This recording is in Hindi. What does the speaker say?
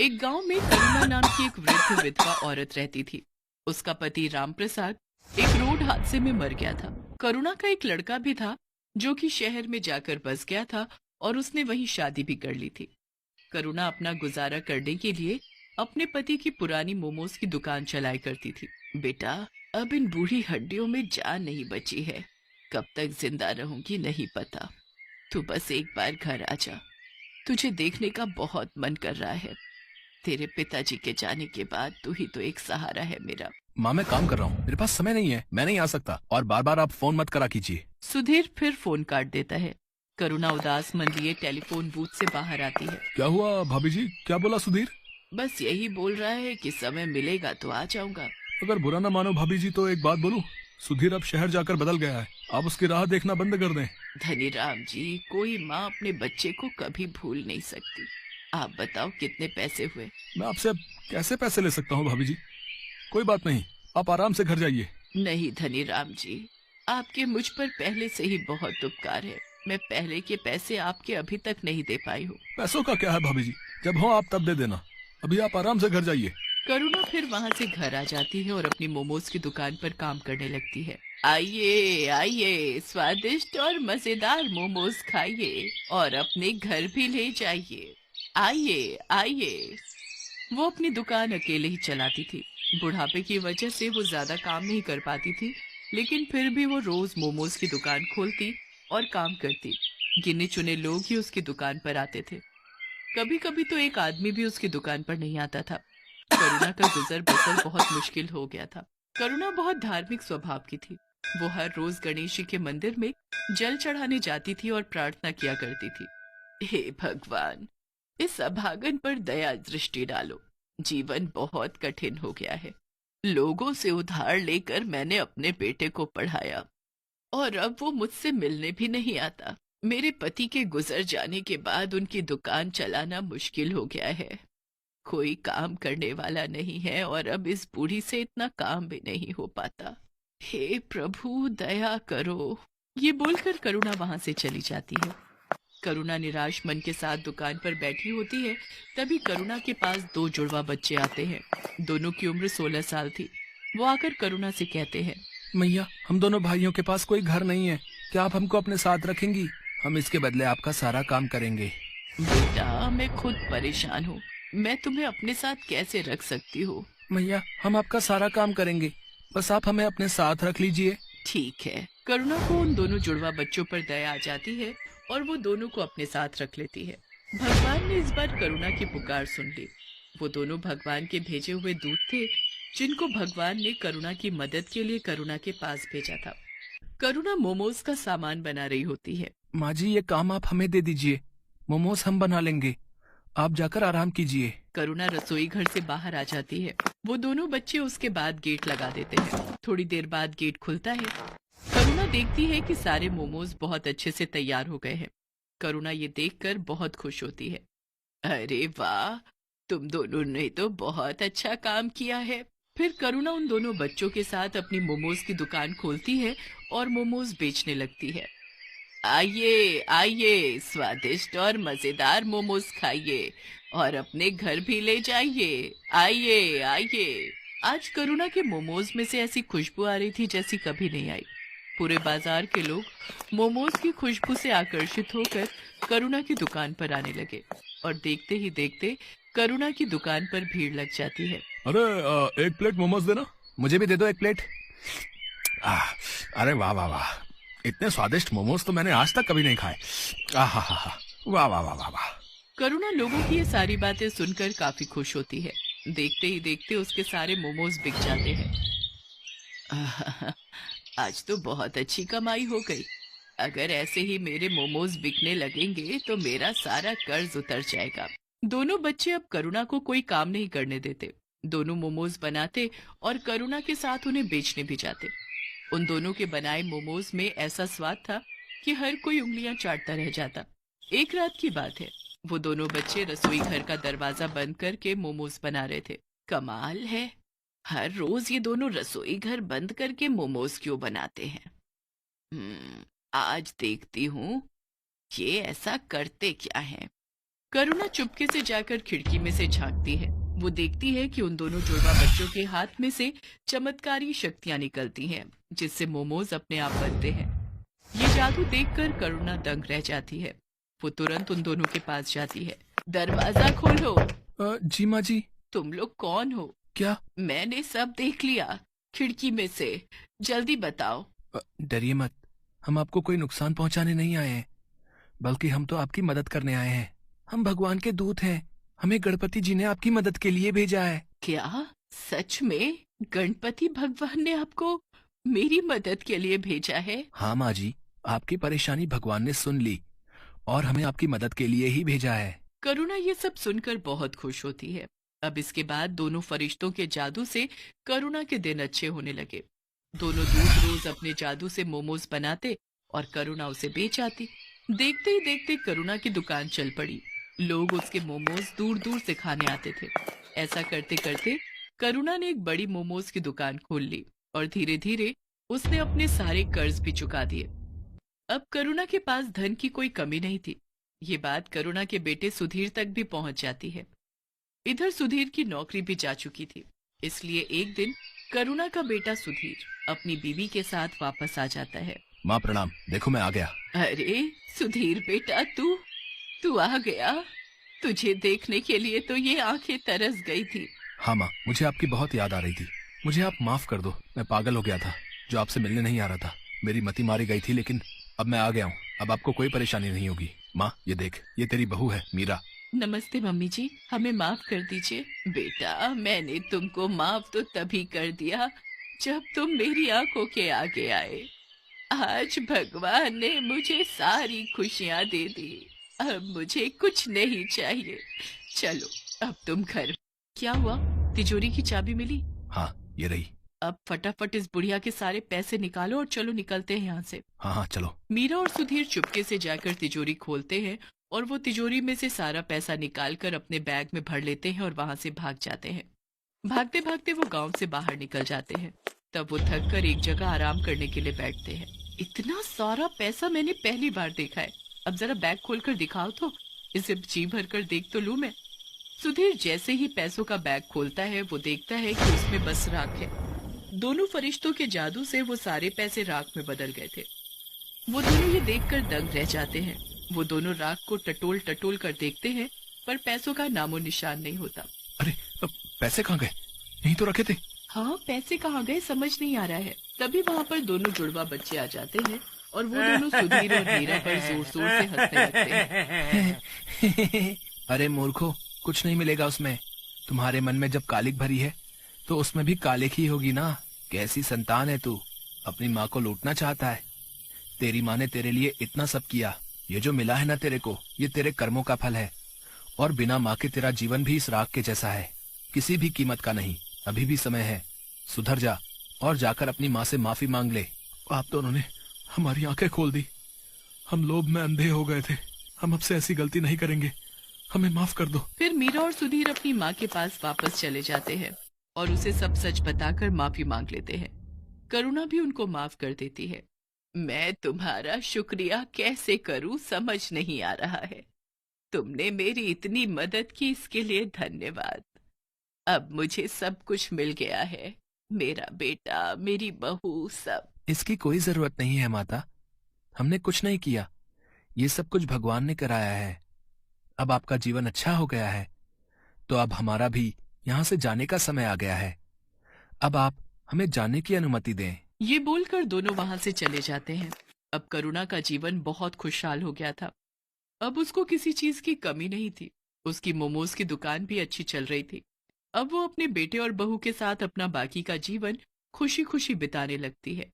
एक गांव में करुणा नाम की एक वृद्ध विधवा औरत रहती थी। उसका पति रामप्रसाद एक रोड हादसे में मर गया था। करुणा का एक लड़का भी था जो कि शहर में जाकर बस गया था और उसने वहीं शादी भी कर ली थी। करुणा अपना गुजारा करने के लिए अपने पति की पुरानी मोमोज की दुकान चलाया करती थी। बेटा, अब इन बूढ़ी हड्डियों में जान नहीं बची है। कब तक जिंदा रहूंगी नहीं पता। तू बस एक बार घर आ जा। तुझे देखने का बहुत मन कर रहा है। तेरे पिताजी के जाने के बाद तू ही तो एक सहारा है मेरा। माँ, मैं काम कर रहा हूँ, मेरे पास समय नहीं है, मैं नहीं आ सकता। और बार बार आप फोन मत करा कीजिए। सुधीर फिर फोन काट देता है। करुणा उदास मन लिए टेलीफोन बूथ से बाहर आती है। क्या हुआ भाभी जी, क्या बोला सुधीर? बस यही बोल रहा है कि समय मिलेगा तो आ जाऊंगा। अगर बुरा ना मानो भाभी जी तो एक बात बोलूं, सुधीर अब शहर जाकर बदल गया है। आप उसकी राह देखना बंद कर दें। धनीराम जी, कोई माँ अपने बच्चे को कभी भूल नहीं सकती। आप बताओ कितने पैसे हुए? मैं आपसे अब कैसे पैसे ले सकता हूँ भाभी जी? कोई बात नहीं, आप आराम से घर जाइए। नहीं धनीराम जी, आपके मुझ पर पहले से ही बहुत उपकार है। मैं पहले के पैसे आपके अभी तक नहीं दे पाई हूँ। पैसों का क्या है भाभी जी, जब हो आप तब दे देना। अभी आप आराम से घर जाइए। करुणा फिर वहां से घर आ जाती है और अपनी मोमोज की दुकान पर काम करने लगती है। आइए आइए, स्वादिष्ट और मजेदार मोमोज खाइए और अपने घर भी ले जाइए। आइए आइए। वो अपनी दुकान अकेले ही चलाती थी। बुढ़ापे की वजह से वो ज्यादा काम नहीं कर पाती थी, लेकिन फिर भी वो रोज मोमोज की दुकान खोलती और काम करती। गिने चुने लोग ही उसकी दुकान पर आते थे। कभी कभी तो एक आदमी भी उसकी दुकान पर नहीं आता था। करुणा का गुजर बसर बहुत मुश्किल हो गया था। करुणा बहुत धार्मिक स्वभाव की थी। वो हर रोज गणेश जी के मंदिर में जल चढ़ाने जाती थी और प्रार्थना किया करती थी। हे भगवान, इस अभागन पर दया दृष्टि डालो। जीवन बहुत कठिन हो गया है। लोगों से उधार लेकर मैंने अपने बेटे को पढ़ाया और अब वो मुझसे मिलने भी नहीं आता। मेरे पति के गुजर जाने के बाद उनकी दुकान चलाना मुश्किल हो गया है। कोई काम करने वाला नहीं है और अब इस बूढ़ी से इतना काम भी नहीं हो पाता। हे प्रभु, दया करो। ये बोलकर करुणा वहां से चली जाती है। करुणा निराश मन के साथ दुकान पर बैठी होती है। तभी करुणा के पास दो जुड़वा बच्चे आते हैं। दोनों की उम्र 16 साल थी। वो आकर करुणा से कहते हैं, मैया, हम दोनों भाइयों के पास कोई घर नहीं है, क्या आप हमको अपने साथ रखेंगी? हम इसके बदले आपका सारा काम करेंगे। बेटा, मैं खुद परेशान हूँ। मैं तुम्हें अपने साथ कैसे रख सकती हूँ? मैया, हम आपका सारा काम करेंगे, बस आप हमें अपने साथ रख लीजिए। ठीक है। करुणा को उन दोनों जुड़वा बच्चों पर दया आ जाती है और वो दोनों को अपने साथ रख लेती है। भगवान ने इस बार करुणा की पुकार सुन ली। वो दोनों भगवान के भेजे हुए दूत थे, जिनको भगवान ने करुणा की मदद के लिए करुणा के पास भेजा था। करुणा मोमोज का सामान बना रही होती है। माँ जी, ये काम आप हमें दे दीजिए, मोमोज हम बना लेंगे, आप जाकर आराम कीजिए। करुणा रसोई घर से बाहर आ जाती है। वो दोनों बच्चे उसके बाद गेट लगा देते हैं। थोड़ी देर बाद गेट खुलता है। करुणा देखती है कि सारे मोमोज बहुत अच्छे से तैयार हो गए हैं। करुणा ये देखकर बहुत खुश होती है। अरे वाह, तुम दोनों ने तो बहुत अच्छा काम किया है। फिर करुणा उन दोनों बच्चों के साथ अपनी मोमोज की दुकान खोलती है और मोमोज बेचने लगती है। आइए आइए, स्वादिष्ट और मजेदार मोमोज खाइए और अपने घर भी ले जाइए। आइए आइए। आज करुणा के मोमोज में से ऐसी खुशबू आ रही थी जैसी कभी नहीं आई। पूरे बाजार के लोग मोमोज की खुशबू से आकर्षित होकर करुणा की दुकान पर आने लगे और देखते ही देखते करुणा की दुकान पर भीड़ लग जाती है। अरे एक प्लेट मोमोज देना। मुझे भी दे दो एक प्लेट। अरे वाह वाह वाह, इतने स्वादिष्ट मोमोज तो मैंने आज तक कभी नहीं खाए। आहा हा हा, वाह वाह वाह वाह वाह। करुणा लोगों की ये सारी बातें सुनकर काफी खुश होती है। देखते ही देखते उसके सारे मोमोज बिक जाते हैं। आज तो बहुत अच्छी कमाई हो गई। अगर ऐसे ही मेरे मोमोज बिकने लगेंगे तो मेरा सारा कर्ज उतर जाएगा। दोनों बच्चे अब करुणा को कोई काम नहीं करने देते। दोनों मोमोज बनाते और करुणा के साथ उन्हें बेचने भी जाते। उन दोनों के बनाए मोमोज में ऐसा स्वाद था कि हर कोई उंगलियां चाटता रह जाता। एक रात की बात है। वो दोनों बच्चे रसोई घर का दरवाजा बंद करके मोमोज बना रहे थे। कमाल है, हर रोज ये दोनों रसोई घर बंद करके मोमोज क्यों बनाते हैं? आज देखती हूँ ये ऐसा करते क्या है। करुणा चुपके से जाकर खिड़की में से झांकती है। वो देखती है कि उन दोनों जुड़वा बच्चों के हाथ में से चमत्कारी शक्तियां निकलती हैं, जिससे मोमोज अपने आप बनते हैं। ये जादू देखकर करुणा दंग रह जाती है। वो तुरंत उन दोनों के पास जाती है। दरवाजा खोलो। जी माँ जी। तुम लोग कौन हो? क्या? मैंने सब देख लिया खिड़की में से। जल्दी बताओ। डरिए मत, हम आपको कोई नुकसान पहुंचाने नहीं आए हैं, बल्कि हम तो आपकी मदद करने आए हैं। हम भगवान के दूत हैं। हमें गणपति जी ने आपकी मदद के लिए भेजा है। क्या सच में गणपति भगवान ने आपको मेरी मदद के लिए भेजा है? हाँ माँ जी, आपकी परेशानी भगवान ने सुन ली और हमें आपकी मदद के लिए ही भेजा है। करुणा ये सब सुनकर बहुत खुश होती है। अब इसके बाद दोनों फरिश्तों के जादू से करुणा के दिन अच्छे होने लगे। दोनों दूत रोज अपने जादू से मोमोज बनाते और करुणा उसे बेच आती। देखते ही देखते करुणा की दुकान चल पड़ी। लोग उसके मोमोज दूर दूर से खाने आते थे। ऐसा करते करते करुणा ने एक बड़ी मोमोज की दुकान खोल ली और धीरे धीरे उसने अपने सारे कर्ज भी चुका दिए। अब करुणा के पास धन की कोई कमी नहीं थी। ये बात करुणा के बेटे सुधीर तक भी पहुंच जाती है। इधर सुधीर की नौकरी भी जा चुकी थी, इसलिए एक दिन करुणा का बेटा सुधीर अपनी बीवी के साथ वापस आ जाता है। माँ प्रणाम, देखो मैं आ गया। अरे सुधीर बेटा, तू आ गया। तुझे देखने के लिए तो ये आंखें तरस गई थी। हाँ माँ, मुझे आपकी बहुत याद आ रही थी। मुझे आप माफ कर दो, मैं पागल हो गया था जो आपसे मिलने नहीं आ रहा था। मेरी मति मारी गई थी, लेकिन अब मैं आ गया हूँ। अब आपको कोई परेशानी नहीं होगी। माँ ये देख, ये तेरी बहू है मीरा। नमस्ते मम्मी जी, हमें माफ कर दीजिए। बेटा, मैंने तुमको माफ तो तभी कर दिया जब तुम मेरी आंखों के आगे आए। आज भगवान ने मुझे सारी खुशियां दे दी। अब मुझे कुछ नहीं चाहिए। चलो अब तुम घर। क्या हुआ? तिजोरी की चाबी मिली? हाँ ये रही। अब फटाफट इस बुढ़िया के सारे पैसे निकालो और चलो निकलते हैं यहाँ से। हाँ हाँ चलो। मीरा और सुधीर चुपके से जाकर तिजोरी खोलते हैं और वो तिजोरी में से सारा पैसा निकालकर अपने बैग में भर लेते हैं और वहां से भाग जाते हैं। भागते भागते वो गांव से बाहर निकल जाते हैं। तब वो थक कर एक जगह आराम करने के लिए बैठते हैं। इतना सारा पैसा मैंने पहली बार देखा है। अब जरा बैग खोलकर दिखाओ तो, इसे जी भर कर देख तो लूं मैं। सुधीर जैसे ही पैसों का बैग खोलता है वो देखता है कि उसमें बस राख है। दोनों फरिश्तों के जादू से वो सारे पैसे राख में बदल गए थे। वो दोनों ये देखकर दंग रह जाते हैं। वो दोनों राख को टटोल टटोल कर देखते हैं, पर पैसों का नामो निशान नहीं होता। अरे अब पैसे कहाँ गए? यहीं तो रखे थे। हाँ, पैसे कहाँ गए समझ नहीं आ रहा है। तभी वहाँ पर दोनों जुड़वा बच्चे आ जाते हैं और वो दोनों सुधीर और मीरा पर जोर जोर से हंसने लगते हैं। अरे मूर्खो, कुछ नहीं मिलेगा उसमें। तुम्हारे मन में जब कालिक भरी है तो उसमें भी कालिक ही होगी ना। कैसी संतान है तू, अपनी माँ को लूटना चाहता है। तेरी माँ ने तेरे लिए इतना सब किया। ये जो मिला है ना तेरे को, ये तेरे कर्मों का फल है। और बिना माँ के तेरा जीवन भी इस राख के जैसा है, किसी भी कीमत का नहीं। अभी भी समय है, सुधर जा और जाकर अपनी माँ से माफी मांग ले। आप दोनों ने हमारी आंखें खोल दी। हम लोभ में अंधे हो गए थे। हम अब से ऐसी गलती नहीं करेंगे, हमें माफ कर दो। फिर मीरा और सुधीर अपनी माँ के पास वापस चले जाते हैं और उसे सब सच बताकर माफी मांग लेते हैं। करुणा भी उनको माफ कर देती है। मैं तुम्हारा शुक्रिया कैसे करूं समझ नहीं आ रहा है। तुमने मेरी इतनी मदद की, इसके लिए धन्यवाद। अब मुझे सब कुछ मिल गया है, मेरा बेटा, मेरी बहू, सब। इसकी कोई जरूरत नहीं है माता, हमने कुछ नहीं किया। ये सब कुछ भगवान ने कराया है। अब आपका जीवन अच्छा हो गया है, तो अब हमारा भी यहाँ से जाने का समय आ गया है। अब आप हमें जाने की अनुमति दें। ये बोलकर दोनों वहां से चले जाते हैं। अब करुणा का जीवन बहुत खुशहाल हो गया था। अब उसको किसी चीज की कमी नहीं थी। उसकी मोमोज की दुकान भी अच्छी चल रही थी। अब वो अपने बेटे और बहू के साथ अपना बाकी का जीवन खुशी खुशी बिताने लगती है।